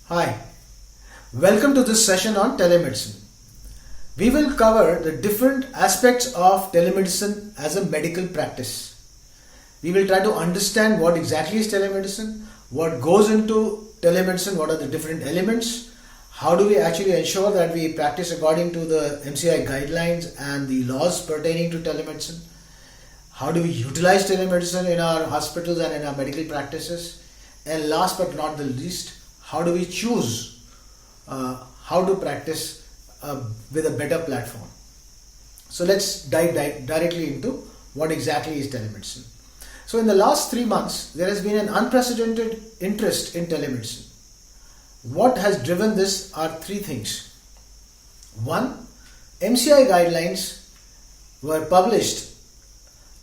Hi, welcome to this session on telemedicine. We will cover the different aspects of telemedicine as a medical practice. We will try to understand what exactly is telemedicine, what goes into telemedicine, what are the different elements, how do we actually ensure that we practice according to the MCI guidelines and the laws pertaining to telemedicine, how do we utilize telemedicine in our hospitals and in our medical practices, and last but not the least, how do we choose how to practice with a better platform. So let's dive directly into what exactly is telemedicine. So in the last 3 months, there has been an unprecedented interest in telemedicine. What has driven this are three things. One, MCI guidelines were published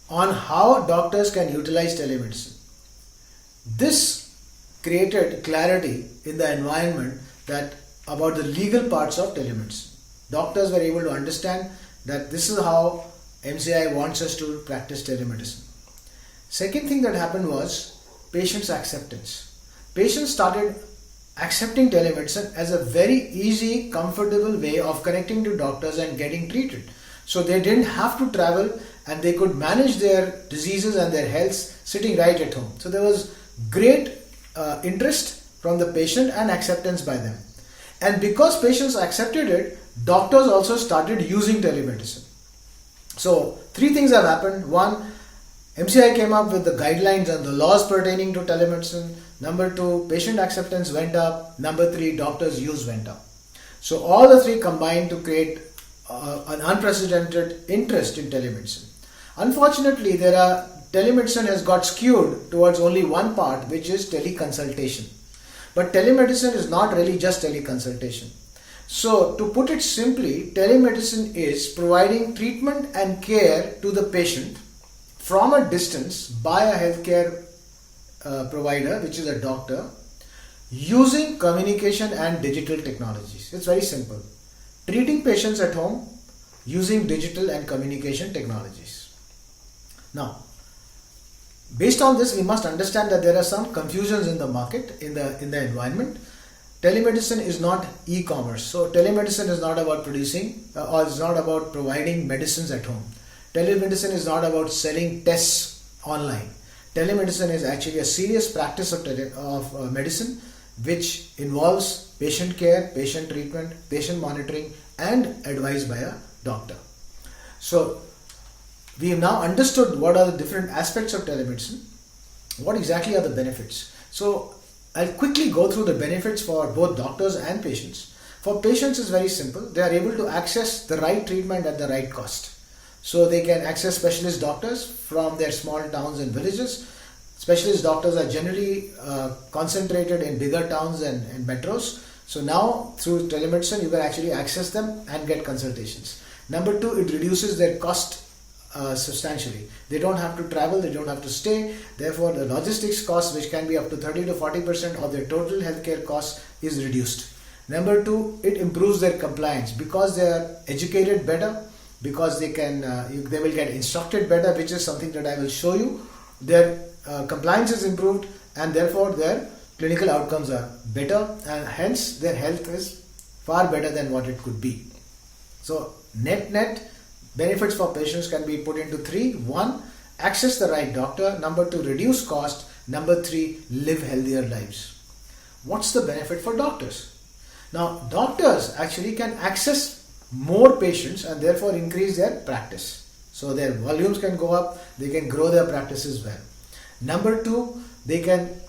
on how doctors can utilize telemedicine. This created clarity in the environment that about the legal parts of telemedicine. Doctors were able to understand that this is how MCI wants us to practice telemedicine. Second thing that happened was patients' acceptance. Patients started accepting telemedicine as a very easy, comfortable way of connecting to doctors and getting treated. So they didn't have to travel and they could manage their diseases and their health sitting right at home. So there was great interest from the patient and acceptance by them. And because patients accepted it, doctors also started using telemedicine. So three things have happened. One, MCI came up with the guidelines and the laws pertaining to telemedicine. Number two, patient acceptance went up. Number three, doctors' use went up. So all the three combined to create an unprecedented interest in telemedicine. Unfortunately, telemedicine has got skewed towards only one part, which is teleconsultation. But telemedicine is not really just teleconsultation. So to put it simply, telemedicine is providing treatment and care to the patient from a distance by a healthcare provider, which is a doctor, using communication and digital technologies. It's very simple. Treating patients at home using digital and communication technologies. Now, based on this, we must understand that there are some confusions in the market, in the environment. Telemedicine is not e-commerce. So telemedicine is not about producing or is not about providing medicines at home. Telemedicine is not about selling tests online. Telemedicine is actually a serious practice of medicine which involves patient care, patient treatment, patient monitoring and advice by a doctor. So we have now understood what are the different aspects of telemedicine. What exactly are the benefits? So I'll quickly go through the benefits for both doctors and patients. For patients, it's very simple. They are able to access the right treatment at the right cost. So they can access specialist doctors from their small towns and villages. Specialist doctors are generally concentrated in bigger towns and metros. So now through telemedicine, you can actually access them and get consultations. Number two, it reduces their cost substantially. They don't have to travel, they don't have to stay. Therefore, the logistics cost, which can be up to 30 to 40% of their total healthcare cost, is reduced. Number two, it improves their compliance because they are educated better, because they will get instructed better, which is something that I will show you. Their compliance is improved and therefore their clinical outcomes are better and hence their health is far better than what it could be. So net benefits for patients can be put into three. One, access the right doctor. Number two, reduce cost. Number three, live healthier lives. What's the benefit for doctors? Now, doctors actually can access more patients and therefore increase their practice. So their volumes can go up, they can grow their practices well. Number two, they can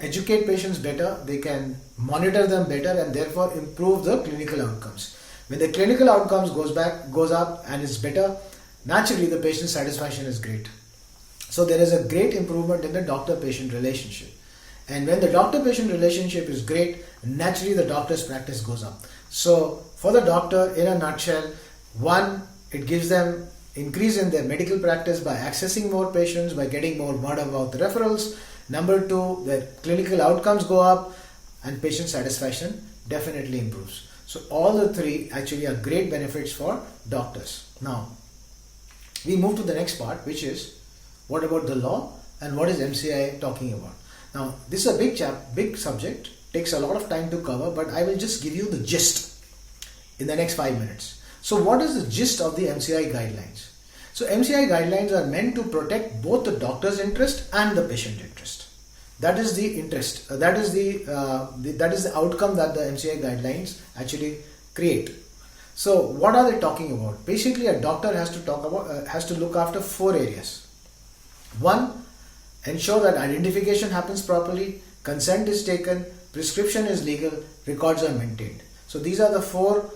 educate patients better, they can monitor them better and therefore improve the clinical outcomes. When the clinical outcomes goes up and is better, naturally the patient satisfaction is great. So there is a great improvement in the doctor-patient relationship. And when the doctor-patient relationship is great, naturally the doctor's practice goes up. So for the doctor, in a nutshell, one, it gives them increase in their medical practice by accessing more patients, by getting more word of mouth referrals. Number two, their clinical outcomes go up and patient satisfaction definitely improves. So all the three actually are great benefits for doctors. Now, we move to the next part, which is what about the law and what is MCI talking about? Now, this is a big subject, takes a lot of time to cover, but I will just give you the gist in the next 5 minutes. So what is the gist of the MCI guidelines? So MCI guidelines are meant to protect both the doctor's interest and the patient interest. That is the interest. That is the outcome that the MCI guidelines actually create. So what are they talking about? Basically, a doctor has to look after 4 areas. One, ensure that identification happens properly, consent is taken, prescription is legal, records are maintained. So these are the 4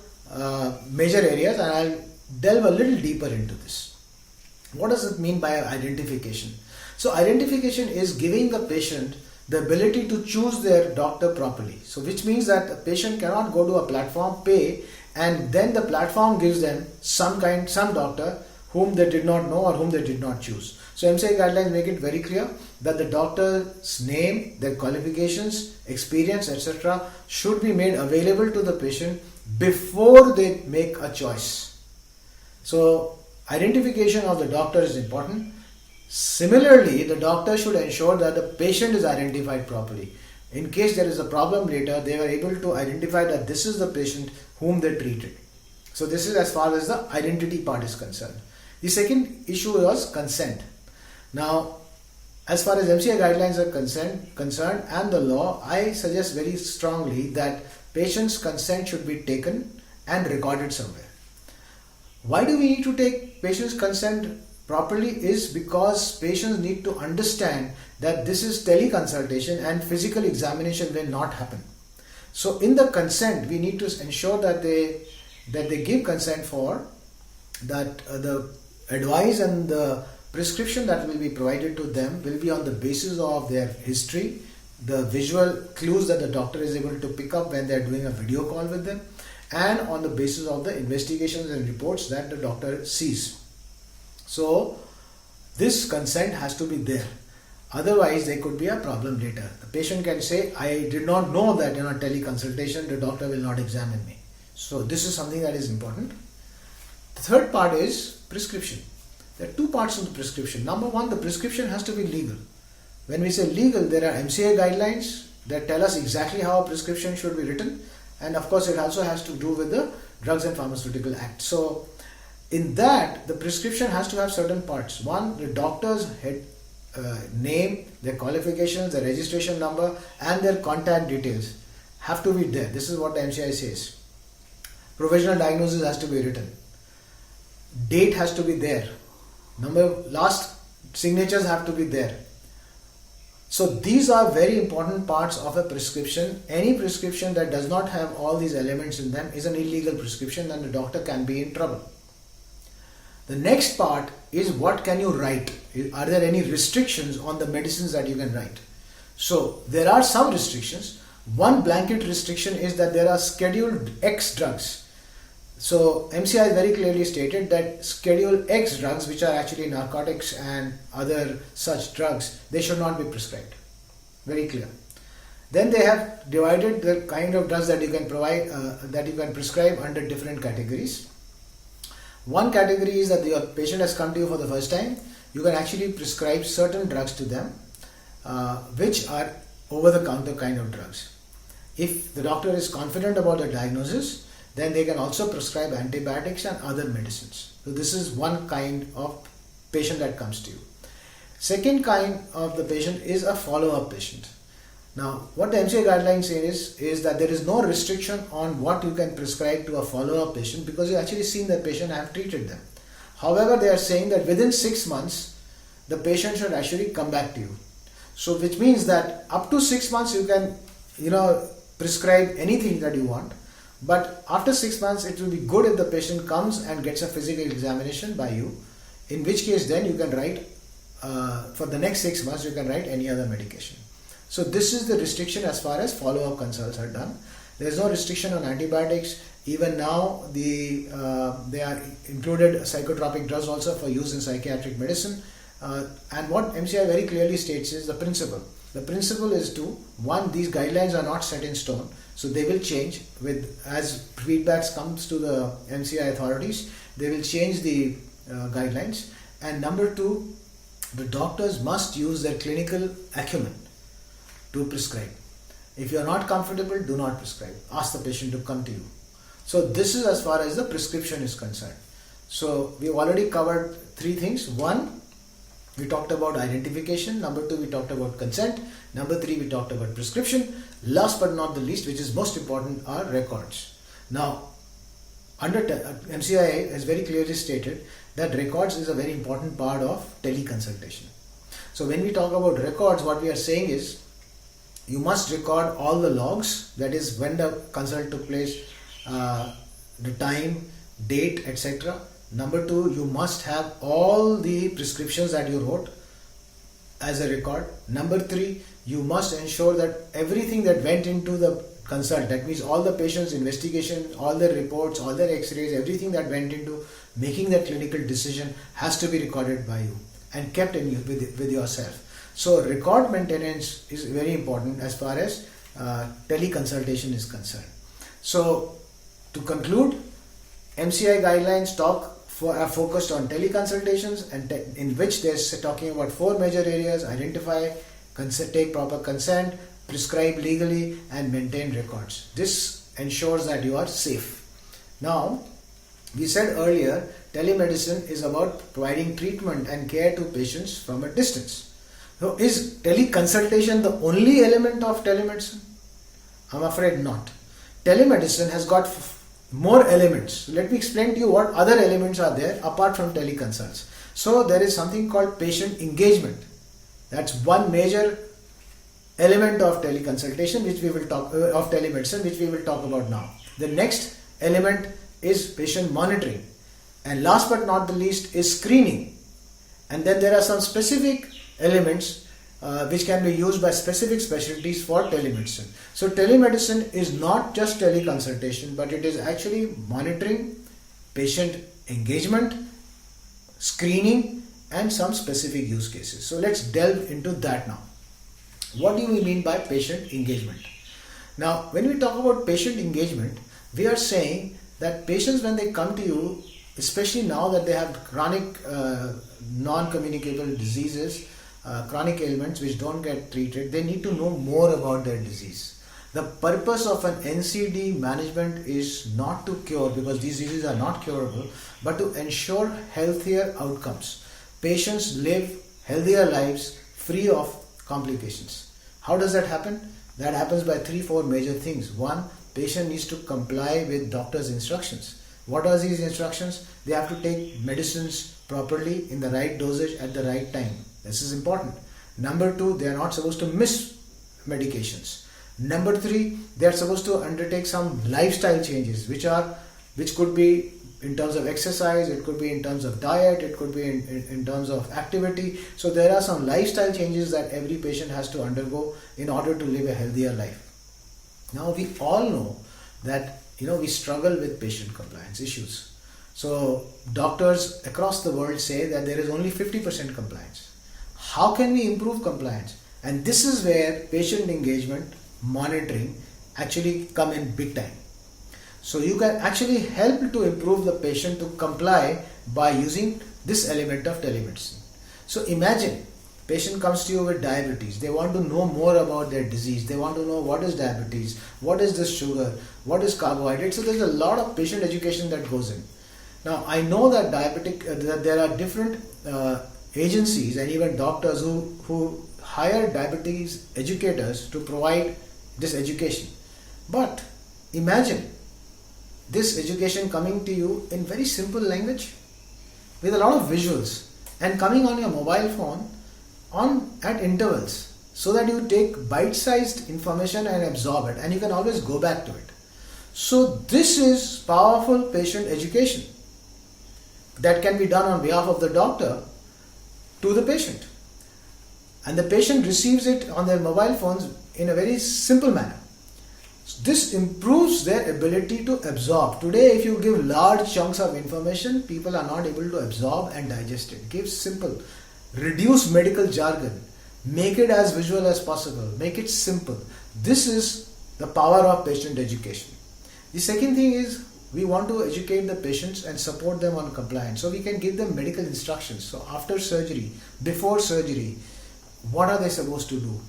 major areas, and I'll delve a little deeper into this. What does it mean by identification? So identification is giving the patient the ability to choose their doctor properly. So which means that the patient cannot go to a platform, pay, and then the platform gives them some doctor whom they did not know or whom they did not choose. So MCI guidelines make it very clear that the doctor's name, their qualifications, experience, etc. should be made available to the patient before they make a choice. So identification of the doctor is important. Similarly, the doctor should ensure that the patient is identified properly. In case there is a problem later, they are able to identify that this is the patient whom they treated. So this is as far as the identity part is concerned. The second issue was consent. Now, as far as MCI guidelines are concerned and the law, I suggest very strongly that patient's consent should be taken and recorded somewhere. Why do we need to take patient's consent properly? Is because patients need to understand that this is teleconsultation and physical examination will not happen. So in the consent, we need to ensure that they give consent for that the advice and the prescription that will be provided to them will be on the basis of their history, the visual clues that the doctor is able to pick up when they are doing a video call with them, and on the basis of the investigations and reports that the doctor sees. So this consent has to be there. Otherwise, there could be a problem later. The patient can say, I did not know that in a teleconsultation the doctor will not examine me. So this is something that is important. The third part is prescription. There are 2 parts of the prescription. Number 1, the prescription has to be legal. When we say legal, there are MCA guidelines that tell us exactly how a prescription should be written. And of course, it also has to do with the Drugs and Pharmaceutical Act. So in that, the prescription has to have certain parts. 1, the doctor's name, their qualifications, their registration number, and their contact details have to be there. This is what the MCI says. Provisional diagnosis has to be written. Date has to be there. Last signatures have to be there. So these are very important parts of a prescription. Any prescription that does not have all these elements in them is an illegal prescription and the doctor can be in trouble. The next part is what can you write? Are there any restrictions on the medicines that you can write? So there are some restrictions. One blanket restriction is that there are scheduled X drugs. So MCI has very clearly stated that Schedule X drugs, which are actually narcotics and other such drugs, they should not be prescribed. Very clear. Then they have divided the kind of drugs that you can prescribe under different categories. One category is that your patient has come to you for the first time. You can actually prescribe certain drugs to them, which are over-the-counter kind of drugs. If the doctor is confident about the diagnosis, then they can also prescribe antibiotics and other medicines. So this is one kind of patient that comes to you. Second kind of the patient is a follow-up patient. Now, what the MCA guidelines say is that there is no restriction on what you can prescribe to a follow-up patient because you actually seen that patient and have treated them. However, they are saying that within 6 months, the patient should actually come back to you. So, which means that up to 6 months you can, prescribe anything that you want. But after 6 months, it will be good if the patient comes and gets a physical examination by you. In which case, then you can write, for the next 6 months, you can write any other medication. So this is the restriction as far as follow-up consults are done. There is no restriction on antibiotics. Even now, they are included psychotropic drugs also for use in psychiatric medicine. And what MCI very clearly states is the principle. The principle is one, these guidelines are not set in stone. So they will change as feedbacks comes to the MCI authorities. They will change the guidelines. And number 2, the doctors must use their clinical acumen to prescribe. If you are not comfortable, do not prescribe. Ask the patient to come to you. So this is as far as the prescription is concerned. So we've already covered three things. One, we talked about identification. Number two, we talked about consent. Number three, we talked about prescription. Last but not the least, which is most important, are records. Now, under MCIA has very clearly stated that records is a very important part of teleconsultation. So when we talk about records, what we are saying is you must record all the logs, that is when the consult took place, the time, date, etc. Number two, you must have all the prescriptions that you wrote as a record. Number three, you must ensure that everything that went into the consult, that means all the patient's investigation, all their reports, all their x-rays, everything that went into making that clinical decision has to be recorded by you and kept in with yourself. So record maintenance is very important as far as teleconsultation is concerned. So to conclude, MCI guidelines are focused on teleconsultations, and in which they're talking about four major areas: identify, take proper consent, prescribe legally, and maintain records. This ensures that you are safe. Now, we said earlier, telemedicine is about providing treatment and care to patients from a distance. So is teleconsultation the only element of telemedicine? I'm afraid not. Telemedicine has got more elements. Let me explain to you what other elements are there apart from teleconsults. So there is something called patient engagement. That's one major element of teleconsultation, which we will talk of telemedicine, which we will talk about now. The next element is patient monitoring, and last but not the least is screening. And then there are some specific elements which can be used by specific specialties for telemedicine. So telemedicine is not just teleconsultation, but it is actually monitoring, patient engagement, screening, and some specific use cases. So let's delve into that now. What do we mean by patient engagement? Now, when we talk about patient engagement, we are saying that patients, when they come to you, especially now that they have chronic non-communicable diseases, chronic ailments which don't get treated, they need to know more about their disease. The purpose of an NCD management is not to cure, because these diseases are not curable, but to ensure healthier outcomes. Patients live healthier lives free of complications. How does that happen? That happens by 3-4 major things. One, patient needs to comply with doctor's instructions. What are these instructions? They have to take medicines properly in the right dosage at the right time. This is important. Number two, they are not supposed to miss medications. Number three, they are supposed to undertake some lifestyle changes, which could be in terms of exercise, it could be in terms of diet, it could be in terms of activity. So there are some lifestyle changes that every patient has to undergo in order to live a healthier life. Now we all know that we struggle with patient compliance issues. So doctors across the world say that there is only 50% compliance. How can we improve compliance? And this is where patient engagement, monitoring actually come in big time. So you can actually help to improve the patient to comply by using this element of telemedicine. So imagine patient comes to you with diabetes. They want to know more about their disease. They want to know what is diabetes, what is this sugar, what is carbohydrate. So there's a lot of patient education that goes in. Now I know that that there are different agencies and even doctors who hire diabetes educators to provide this education. But imagine this education coming to you in very simple language with a lot of visuals and coming on your mobile phone at intervals, so that you take bite-sized information and absorb it, and you can always go back to it. So this is powerful patient education that can be done on behalf of the doctor to the patient, and the patient receives it on their mobile phones in a very simple manner. This improves their ability to absorb. Today, if you give large chunks of information, people are not able to absorb and digest it. Give simple, reduce medical jargon, make it as visual as possible, make it simple. This is the power of patient education. The second thing is, we want to educate the patients and support them on compliance. So we can give them medical instructions. So after surgery, before surgery, what are they supposed to do?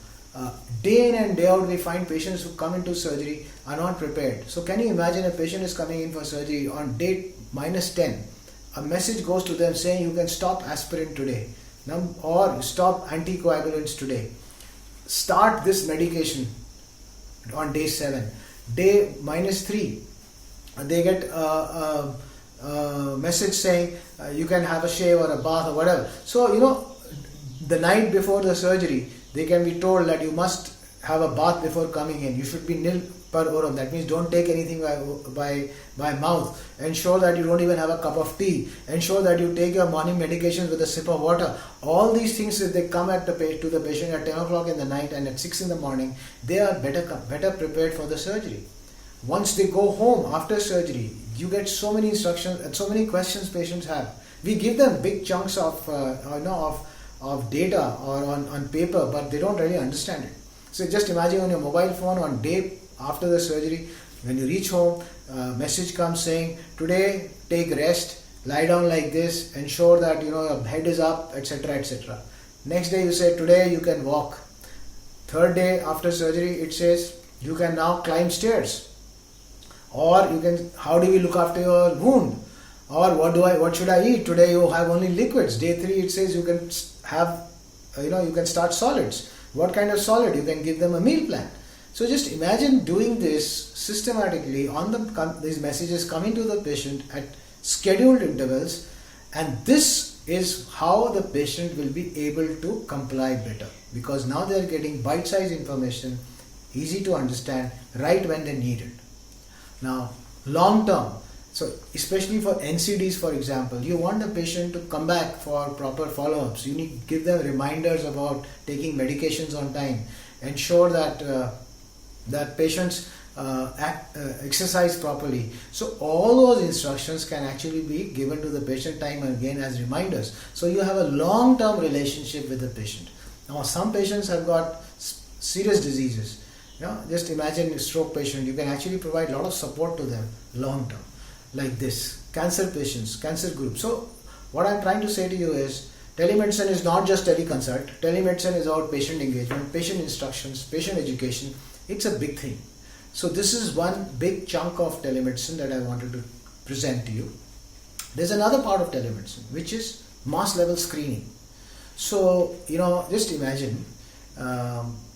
Day in and day out, we find patients who come into surgery are not prepared. So can you imagine a patient is coming in for surgery on day -10, a message goes to them saying you can stop aspirin today, or stop anticoagulants today, start this medication on day 7, day -3, they get a message saying you can have a shave or a bath or whatever. So the night before the surgery, they can be told that you must have a bath before coming in. You should be nil per orum. That means don't take anything by mouth. Ensure that you don't even have a cup of tea. Ensure that you take your morning medications with a sip of water. All these things, if they come to the patient at 10 o'clock in the night and at 6 in the morning, they are better prepared for the surgery. Once they go home after surgery, you get so many instructions and so many questions patients have. We give them big chunks of data or on paper, but they don't really understand it. So just imagine on your mobile phone on day after the surgery, when you reach home, a message comes saying, today take rest, lie down like this, ensure that your head is up, etc., etc. Next day you say, today you can walk. Third day after surgery, it says you can now climb stairs. Or how do we look after your wound? Or what should I eat? Today you have only liquids. Day 3 it says you can have, you can start solids. What kind of solid? You can give them a meal plan. So just imagine doing this systematically these messages coming to the patient at scheduled intervals, and this is how the patient will be able to comply better, because now they are getting bite-sized information, easy to understand, right when they need it. Now, long term, so especially for NCDs, for example, you want the patient to come back for proper follow-ups. You need to give them reminders about taking medications on time. Ensure that patients exercise properly. So all those instructions can actually be given to the patient time and again as reminders. So you have a long-term relationship with the patient. Now, some patients have got serious diseases. Just imagine a stroke patient. You can actually provide a lot of support to them long term, like this. Cancer patients, cancer groups. So what I'm trying to say to you is, telemedicine is not just teleconsult. Telemedicine is about patient engagement, patient instructions, patient education. It's a big thing. So this is one big chunk of telemedicine that I wanted to present to you. There's another part of telemedicine, which is mass level screening. So, just imagine,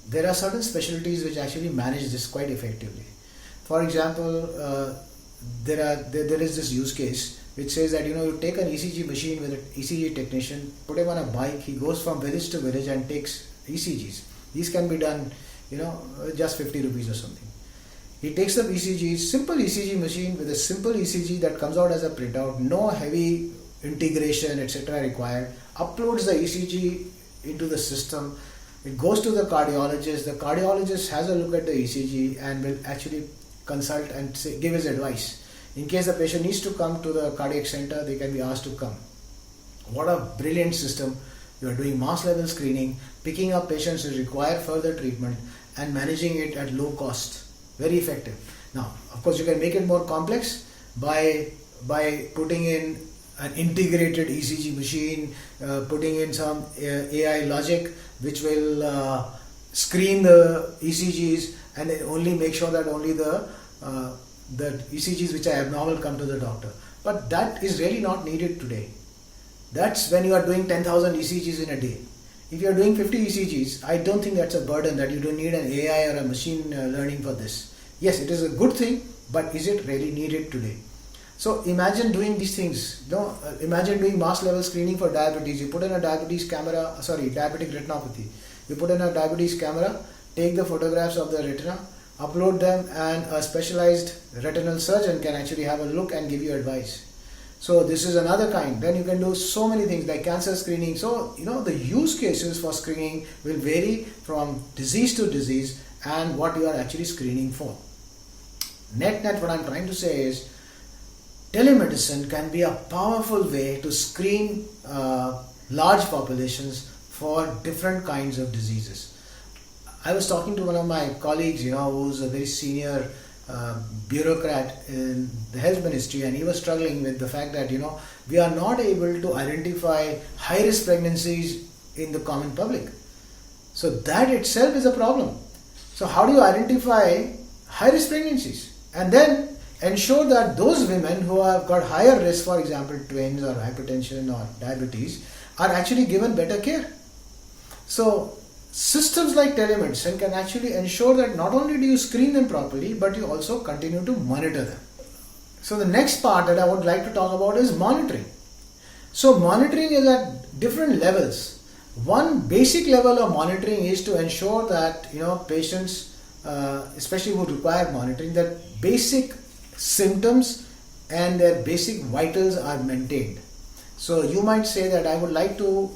there are certain specialties which actually manage this quite effectively. For example, there is this use case which says that you take an ECG machine with an ECG technician, put him on a bike, he goes from village to village and takes ECGs. These can be done just 50 rupees or something. He takes the ECGs, simple ECG machine with a simple ECG that comes out as a printout, no heavy integration etc. required, uploads the ECG into the system. It goes to the cardiologist. The cardiologist has a look at the ECG and will actually consult and give his advice. In case the patient needs to come to the cardiac center, they can be asked to come. What a brilliant system. You are doing mass level screening, picking up patients who require further treatment and managing it at low cost. Very effective. Now, of course, you can make it more complex by putting in an integrated ECG machine, putting in some AI logic which will screen the ECGs and only make sure that only the ECGs which are abnormal come to the doctor. But that is really not needed today. That's when you are doing 10,000 ECGs in a day. If you are doing 50 ECGs, I don't think that's a burden, that you don't need an AI or a machine learning for this. Yes, it is a good thing, but is it really needed today? So imagine doing these things. Imagine doing mass level screening for diabetes. You put in a diabetic retinopathy. You put in a diabetes camera, take the photographs of the retina, upload them, and a specialized retinal surgeon can actually have a look and give you advice. So this is another kind. Then you can do so many things like cancer screening. So the use cases for screening will vary from disease to disease and what you are actually screening for. Net, what I'm trying to say is, telemedicine can be a powerful way to screen large populations for different kinds of diseases. I was talking to one of my colleagues, who's a very senior bureaucrat in the health ministry, and he was struggling with the fact that we are not able to identify high risk pregnancies in the common public. So that itself is a problem. So how do you identify high risk pregnancies and then ensure that those women who have got higher risk, for example twins or hypertension or diabetes, are actually given better care? So systems like telemedicine can actually ensure that not only do you screen them properly, but you also continue to monitor them. So the next part that I would like to talk about is monitoring. So monitoring is at different levels. One basic level of monitoring is to ensure that patients, especially who require monitoring, that basic symptoms and their basic vitals are maintained. So you might say that I would like to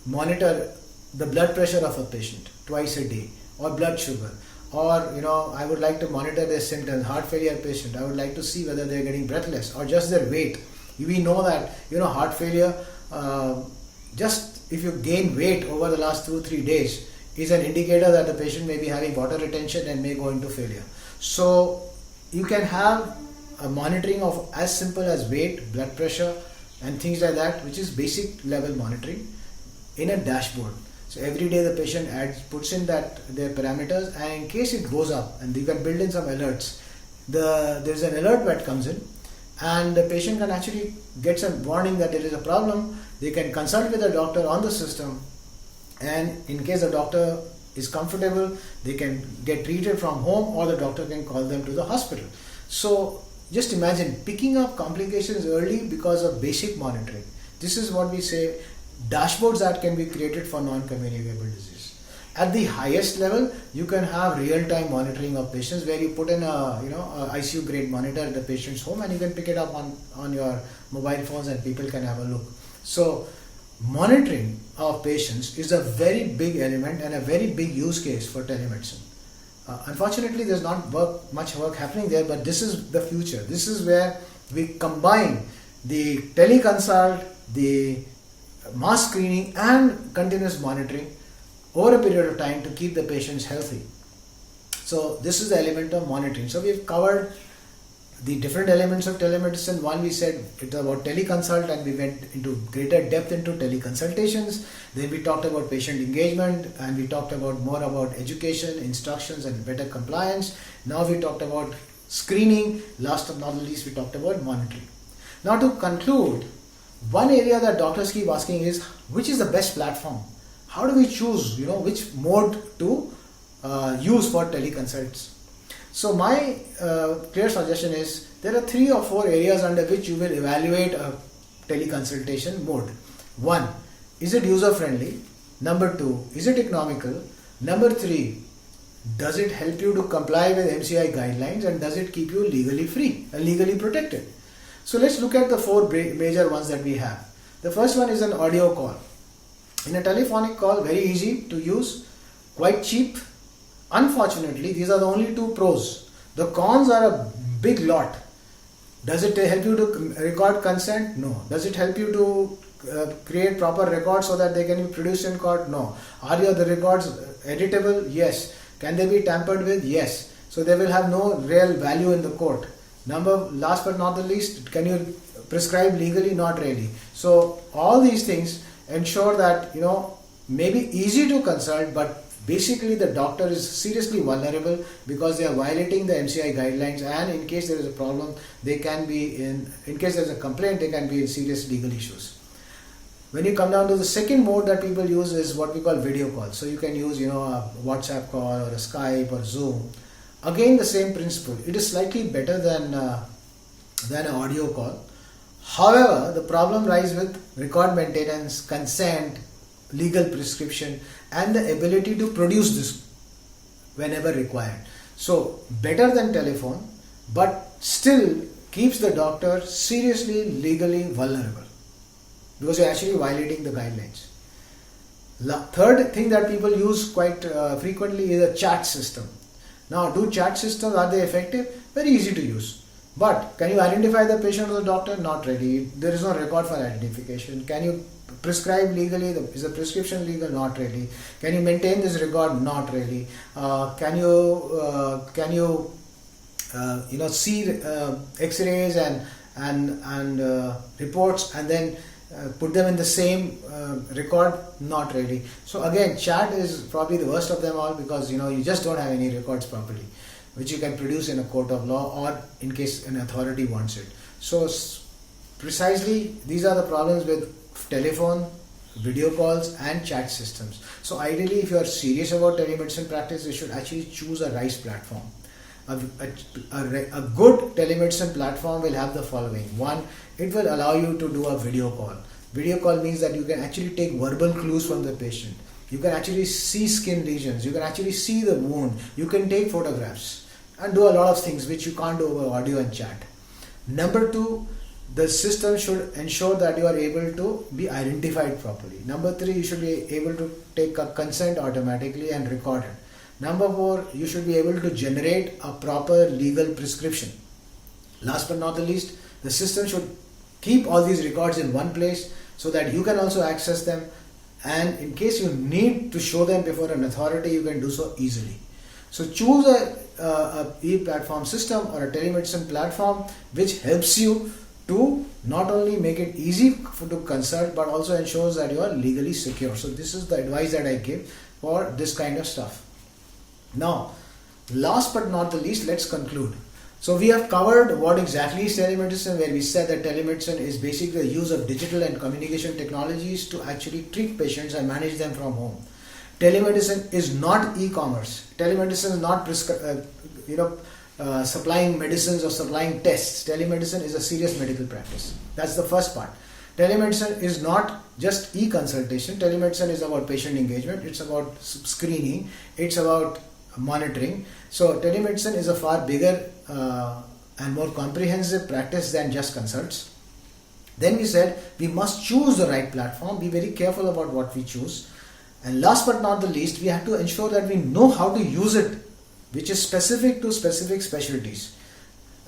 monitor the blood pressure of a patient twice a day, or blood sugar, or I would like to monitor their symptoms. Heart failure patient, I would like to see whether they're getting breathless or just their weight. We know that heart failure, just if you gain weight over the last 2-3 days, is an indicator that the patient may be having water retention and may go into failure. So you can have a monitoring of as simple as weight, blood pressure and things like that, which is basic level monitoring in a dashboard. So every day the patient puts in their parameters, and in case it goes up, and you can build in some alerts, there's an alert that comes in, and the patient can actually get some warning that there is a problem. They can consult with a doctor on the system, and in case the doctor is comfortable, they can get treated from home, or the doctor can call them to the hospital. So just imagine picking up complications early because of basic monitoring. This is what we say dashboards that can be created for non-communicable disease. At the highest level, you can have real-time monitoring of patients, where you put in a ICU grade monitor at the patient's home, and you can pick it up on your mobile phones and people can have a look. So monitoring of patients is a very big element and a very big use case for telemedicine. Unfortunately, there's not much work happening there, but this is the future. This is where we combine the teleconsult, the mass screening and continuous monitoring over a period of time to keep the patients healthy. So this is the element of monitoring. So we've covered the different elements of telemedicine. One, we said it's about teleconsult, and we went into greater depth into teleconsultations. Then we talked about patient engagement, and we talked about more about education, instructions and better compliance. Now we talked about screening. Last but not least, we talked about monitoring. Now to conclude, one area that doctors keep asking is, which is the best platform? How do we choose, which mode to use for teleconsults? So my clear suggestion is, there are 3 or 4 areas under which you will evaluate a teleconsultation mode. 1, is it user friendly? Number 2, is it economical? Number 3, does it help you to comply with MCI guidelines, and does it keep you legally free and legally protected? So let's look at the 4 major ones that we have. The first one is an audio call. In a telephonic call, very easy to use, quite cheap. Unfortunately, these are the only 2 pros. The cons are a big lot. Does it help you to record consent? No. Does it help you to create proper records so that they can be produced in court? No. Are the records editable? Yes. Can they be tampered with? Yes. So they will have no real value in the court. Last but not the least, can you prescribe legally? Not really. So all these things ensure that may be easy to consult, but basically the doctor is seriously vulnerable because they are violating the MCI guidelines, and in case there is a problem, they can be in case there is a complaint, they can be in serious legal issues. When you come down to the second mode that people use is what we call video call. So you can use a WhatsApp call or a Skype or Zoom. Again, the same principle. It is slightly better than an audio call. However, the problem lies with record maintenance, consent, legal prescription, and the ability to produce this whenever required. So better than telephone, but still keeps the doctor seriously legally vulnerable because you're actually violating the guidelines. Third thing that people use quite frequently is a chat system. Now, do chat systems, are they effective? Very easy to use. But can you identify the patient or the doctor? Not really. There is no record for identification. Can you prescribe legally? Is the prescription legal? Not really. Can you maintain this record? Not really. Can you see X-rays and reports and then put them in the same record? Not really. So again, chat is probably the worst of them all, because you just don't have any records properly, which you can produce in a court of law or in case an authority wants it. So precisely these are the problems with telephone, video calls and chat systems. So ideally, if you are serious about telemedicine practice, you should actually choose a RISE platform. A good telemedicine platform will have the following. One, it will allow you to do a video call. Video call means that you can actually take verbal clues from the patient. You can actually see skin lesions. You can actually see the wound. You can take photographs and do a lot of things which you can't do over audio and chat. Number two, the system should ensure that you are able to be identified properly. Number three, you should be able to take a consent automatically and record it. Number four, you should be able to generate a proper legal prescription. Last but not the least, the system should keep all these records in one place so that you can also access them, and in case you need to show them before an authority, you can do so easily. So choose a e-platform system or a telemedicine platform which helps you to not only make it easy to consult, but also ensures that you are legally secure. So this is the advice that I give for this kind of stuff. Now, last but not the least, let's conclude. So we have covered what exactly is telemedicine, where we said that telemedicine is basically the use of digital and communication technologies to actually treat patients and manage them from home. Telemedicine is not e-commerce. Telemedicine is not supplying medicines or supplying tests. Telemedicine is a serious medical practice. That's the first part. Telemedicine is not just e-consultation. Telemedicine is about patient engagement. It's about screening. It's about monitoring. So telemedicine is a far bigger and more comprehensive practice than just consults. Then we said we must choose the right platform, be very careful about what we choose. And last but not the least, we have to ensure that we know how to use it, which is specific to specific specialties.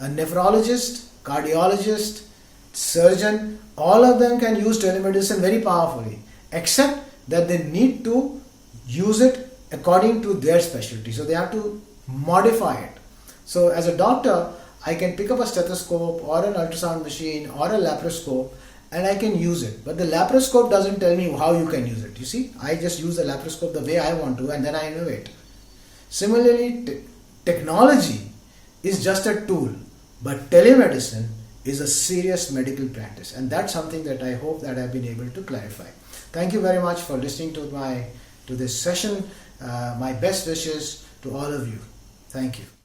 A nephrologist, cardiologist, surgeon, all of them can use telemedicine very powerfully, except that they need to use it according to their specialty. So they have to modify it. So as a doctor, I can pick up a stethoscope or an ultrasound machine or a laparoscope and I can use it. But the laparoscope doesn't tell me how you can use it. You see, I just use the laparoscope the way I want to, and then I innovate. Similarly, technology is just a tool, but telemedicine is a serious medical practice, and that's something that I hope that I've been able to clarify. Thank you very much for listening to this session. My best wishes to all of you. Thank you.